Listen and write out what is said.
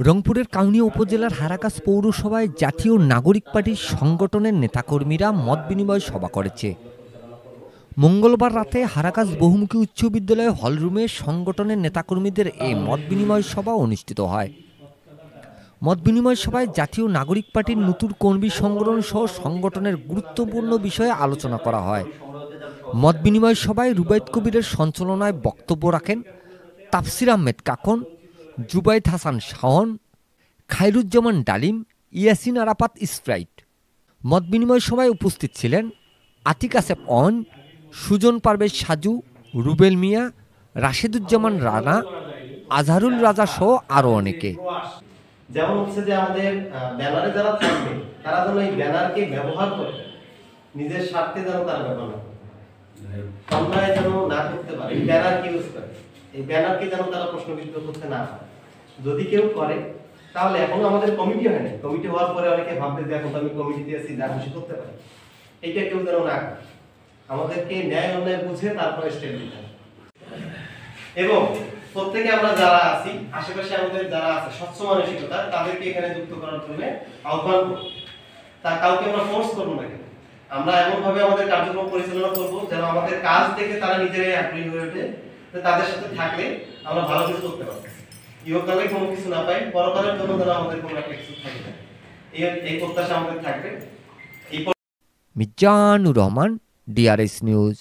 রংপুরের কাউনিয়া উপজেলার হারাকাস পৌরসভায় জাতীয় নাগরিক পার্টির সংগঠনের নেতাকর্মীরা মত বিনিময় সভা করেছে। মঙ্গলবার রাতে হারাকাস বহুমুখী উচ্চ বিদ্যালয় হলরুমে সংগঠনের নেতাকর্মীদের এই মত বিনিময় সভা অনুষ্ঠিত হয়। মত বিনিময় সভায় জাতীয় নাগরিক পার্টির নতুন কর্মী সংগঠন সহ সংগঠনের গুরুত্বপূর্ণ বিষয়ে আলোচনা করা হয়। মত বিনিময় সভায় রুবাইত কবিরের সঞ্চালনায় বক্তব্য রাখেন তাফসির আহমেদ কাকন, জুবাইদ হাসান শাওন, খায়রুজ্জামান ডালিম, ইয়াসিন আরাফাত স্প্রাইট। মত বিনিময় সভায় উপস্থিত ছিলেন আতিক আসেফ অন, সুজন পারভেজ সাজু, রুবেল মিয়া, রাশেদুজ্জামান রানা, আজহারুল রাজা সহ আরও অনেকে। যেমন হচ্ছে যে আমাদের ব্যানারে যারা থাকবে তারা যেন এই ব্যানারকে ব্যবহার করে নিজের স্বার্থে যেন তারা ব্যবহার করে, অন্যায় যেন না করতে পারে, এই ব্যানারকে ইউজ করে, এই ব্যানারকে যেন তারা প্রশ্নবিদ্ধ করতে না পারে। যদি কেউ করে তাহলে এখনো আমাদের কমিটি হয় না, কমিটি হওয়ার পরে অনেকে ভাববে যে এখন আমি কমিটিতে আছি, যা খুশি করতে পারি, এইটা কেউ যেন না করে। আমাদেরকে ন্যায় অন্যায় বুঝে তারপরে স্টেপ দিতে হবে। এবং প্রত্যেকে আমরা যারা আছি, আশেপাশে আমাদের যারা আছে স্বচ্ছ মানসিকতা, তাদেরকে এখানে যুক্ত করার জন্য আহ্বান করব। তা কাউকে আমরা ফোর্স করবো না, আমরা এমন ভাবে আমাদের কার্যক্রম পরিচালনা করব যেন আমাদের কাজ থেকে তারা নিজেরাই আগ্রহী হয়ে ওঠে, তাদের সাথে থাকলে আমরা ভালো কিছু করতে পারবো। ইহকালে কোনো কিছু না পাই, পরকালের জন্য যেন আমাদের কোনো একটা কিছু থাকে, এই প্রত্যাশা আমাদের থাকবে। Mizanur Rahman, DRS news.